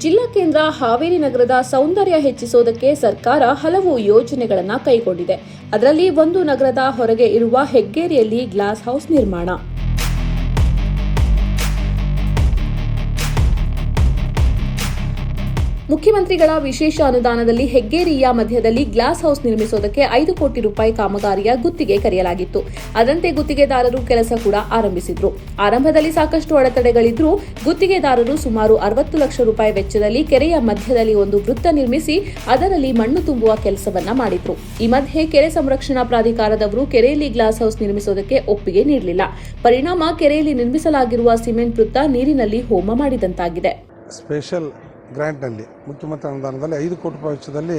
ಜಿಲ್ಲಾ ಕೇಂದ್ರ ಹಾವೇರಿ ನಗರದ ಸೌಂದರ್ಯ ಹೆಚ್ಚಿಸುವುದಕ್ಕೆ ಸರ್ಕಾರ ಹಲವು ಯೋಜನೆಗಳನ್ನು ಕೈಗೊಂಡಿದೆ. ಅದರಲ್ಲಿ ಒಂದು ನಗರದ ಹೊರಗೆ ಇರುವ ಹೆಗ್ಗೇರಿಯಲ್ಲಿ ಗ್ಲಾಸ್ ಹೌಸ್ ನಿರ್ಮಾಣ. ಮುಖ್ಯಮಂತ್ರಿಗಳ ವಿಶೇಷ ಅನುದಾನದಲ್ಲಿ ಹೆಗ್ಗೇರಿಯ ಮಧ್ಯದಲ್ಲಿ ಗ್ಲಾಸ್ ಹೌಸ್ ನಿರ್ಮಿಸುವುದಕ್ಕೆ 5 ಕೋಟಿ ರೂಪಾಯಿ ಕಾಮಗಾರಿಯ ಗುತ್ತಿಗೆ ಕರೆಯಲಾಗಿತ್ತು. ಅದರಂತೆ ಗುತ್ತಿಗೆದಾರರು ಕೆಲಸ ಕೂಡ ಆರಂಭಿಸಿದ್ರು. ಆರಂಭದಲ್ಲಿ ಸಾಕಷ್ಟು ಅಡೆತಡೆಗಳಿದ್ರೂ ಗುತ್ತಿಗೆದಾರರು ಸುಮಾರು 60 ಲಕ್ಷ ರೂಪಾಯಿ ವೆಚ್ಚದಲ್ಲಿ ಕೆರೆಯ ಮಧ್ಯದಲ್ಲಿ ಒಂದು ವೃತ್ತ ನಿರ್ಮಿಸಿ ಅದರಲ್ಲಿ ಮಣ್ಣು ತುಂಬುವ ಕೆಲಸವನ್ನ ಮಾಡಿದ್ರು. ಈ ಮಧ್ಯೆ ಕೆರೆ ಸಂರಕ್ಷಣಾ ಪ್ರಾಧಿಕಾರದವರು ಕೆರೆಯಲ್ಲಿ ಗ್ಲಾಸ್ ಹೌಸ್ ನಿರ್ಮಿಸುವುದಕ್ಕೆ ಒಪ್ಪಿಗೆ ನೀಡಲಿಲ್ಲ. ಪರಿಣಾಮ ಕೆರೆಯಲ್ಲಿ ನಿರ್ಮಿಸಲಾಗಿರುವ ಸಿಮೆಂಟ್ ವೃತ್ತ ನೀರಿನಲ್ಲಿ ಹೋಮ ಮಾಡಿದಂತಾಗಿದೆ. ಸ್ಪೆಷಲ್ ಗ್ರ್ಯಾಂಟ್ನಲ್ಲಿ ಮುಖ್ಯಮಂತ್ರಿ ಅನುದಾನದಲ್ಲಿ 5 ಕೋಟಿ ರೂಪಾಯಿ ವೆಚ್ಚದಲ್ಲಿ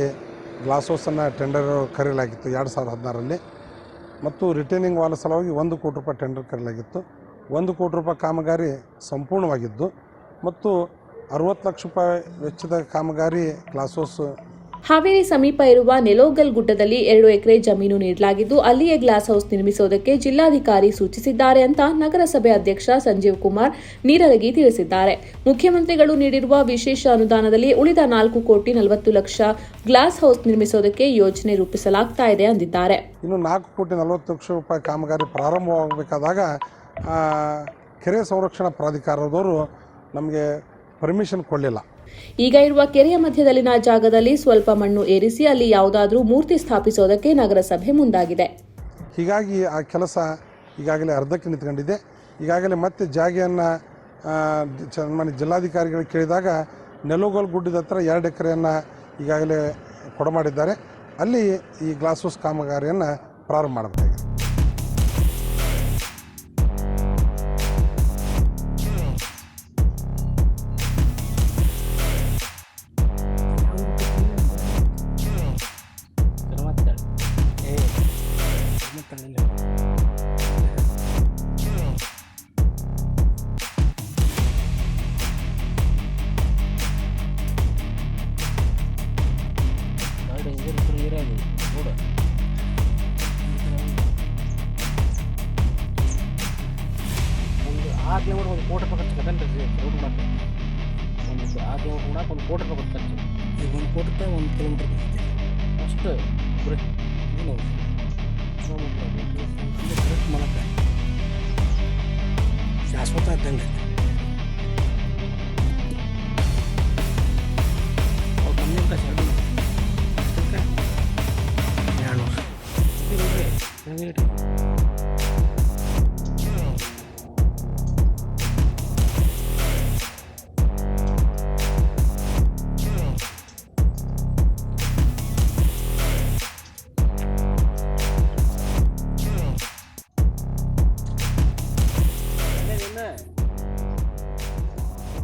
ಗ್ಲಾಸ್ ಹೌಸನ್ನು ಟೆಂಡರ್ ಕರೆಯಲಾಗಿತ್ತು 2016ರಲ್ಲಿ. ಮತ್ತು ರಿಟೈನಿಂಗ್ ವಾಲ್ ಸಲುವಾಗಿ 1 ಕೋಟಿ ರೂಪಾಯಿ ಟೆಂಡರ್ ಕರೆಯಲಾಗಿತ್ತು. 1 ಕೋಟಿ ರೂಪಾಯಿ ಕಾಮಗಾರಿ ಸಂಪೂರ್ಣವಾಗಿದ್ದು ಮತ್ತು 60 ಲಕ್ಷ ರೂಪಾಯಿ ವೆಚ್ಚದ ಕಾಮಗಾರಿ ಗ್ಲಾಸ್ ಹೌಸ್. ಹಾವೇರಿ ಸಮೀಪ ಇರುವ ನೆಲೋಗಲ್ ಗುಡ್ಡದಲ್ಲಿ 2 ಎಕರೆ ಜಮೀನು ನೀಡಲಾಗಿದ್ದು ಅಲ್ಲಿಯೇ ಗ್ಲಾಸ್ ಹೌಸ್ ನಿರ್ಮಿಸುವುದಕ್ಕೆ ಜಿಲ್ಲಾಧಿಕಾರಿ ಸೂಚಿಸಿದ್ದಾರೆ ಅಂತ ನಗರಸಭೆ ಅಧ್ಯಕ್ಷ ಸಂಜೀವ್ ಕುಮಾರ್ ನೀರಲಗಿ ತಿಳಿಸಿದ್ದಾರೆ. ಮುಖ್ಯಮಂತ್ರಿಗಳು ನೀಡಿರುವ ವಿಶೇಷ ಅನುದಾನದಲ್ಲಿ ಉಳಿದ 4 ಕೋಟಿ 40 ಲಕ್ಷ ಗ್ಲಾಸ್ ಹೌಸ್ ನಿರ್ಮಿಸುವುದಕ್ಕೆ ಯೋಜನೆ ರೂಪಿಸಲಾಗ್ತಾ ಇದೆ ಎಂದಿದ್ದಾರೆ. ಇನ್ನು 4 ಕೋಟಿ 40 ಲಕ್ಷ ರೂಪಾಯಿ ಕಾಮಗಾರಿ ಪ್ರಾರಂಭವಾಗಬೇಕಾದಾಗ ಕೆರೆ ಸಂರಕ್ಷಣಾ ಪ್ರಾಧಿಕಾರದವರು ನಮಗೆ ಪರ್ಮಿಷನ್ ಕೊಡಲಿಲ್ಲ. ಈಗ ಇರುವ ಕೆರೆಯ ಮಧ್ಯದಲ್ಲಿನ ಜಾಗದಲ್ಲಿ ಸ್ವಲ್ಪ ಮಣ್ಣು ಏರಿಸಿ ಅಲ್ಲಿ ಯಾವುದಾದ್ರೂ ಮೂರ್ತಿ ಸ್ಥಾಪಿಸೋದಕ್ಕೆ ನಗರಸಭೆ ಮುಂದಾಗಿದೆ. ಹೀಗಾಗಿ ಆ ಕೆಲಸ ಈಗಾಗಲೇ ಅರ್ಧಕ್ಕೆ ನಿಂತ್ಕೊಂಡಿದೆ. ಈಗಾಗಲೇ ಮತ್ತೆ ಜಾಗೆಯನ್ನು ಜಿಲ್ಲಾಧಿಕಾರಿಗಳಿಗೆ ಕೇಳಿದಾಗ ನೆಲೋಗಲ್ ಗುಡ್ಡದ ಹತ್ರ 2 ಎಕರೆಯನ್ನು ಈಗಾಗಲೇ ಕೊಡಮಾಡಿದ್ದಾರೆ. ಅಲ್ಲಿ ಈ ಗ್ಲಾಸ್ ಹೌಸ್ ಕಾಮಗಾರಿಯನ್ನು ಪ್ರಾರಂಭ ಮಾಡಬೇಕಾಗಿದೆ. ಆ ದೇವರು 1 ಕೋಟಿ ರೂಪಾಯಿ ಖರ್ಚು ಕಟ್ಟನ್ರಿ ರೋಡ್ ಮಾಡಕ್ಕೆ. ಆ ದೇವರು ಕೂಡ 1 ಕೋಟಿ ರೂಪಾಯಿ ಖರ್ಚು. ಈಗ 1 ಕೋಟಿ ರೂಪಾಯಿ 1 ಕಿಲೋಮೀಟರ್ ಅಷ್ಟು ಏನು ಮಾಡಕ್ಕೆ ಶಾಶ್ವತ ಇದ್ದಂಗೆ ಅವ್ರು ಕಮ್ಮಿ ಅಂತ ಎರಡು 200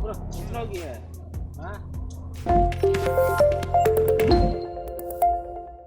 पूरा होगी है। हाँ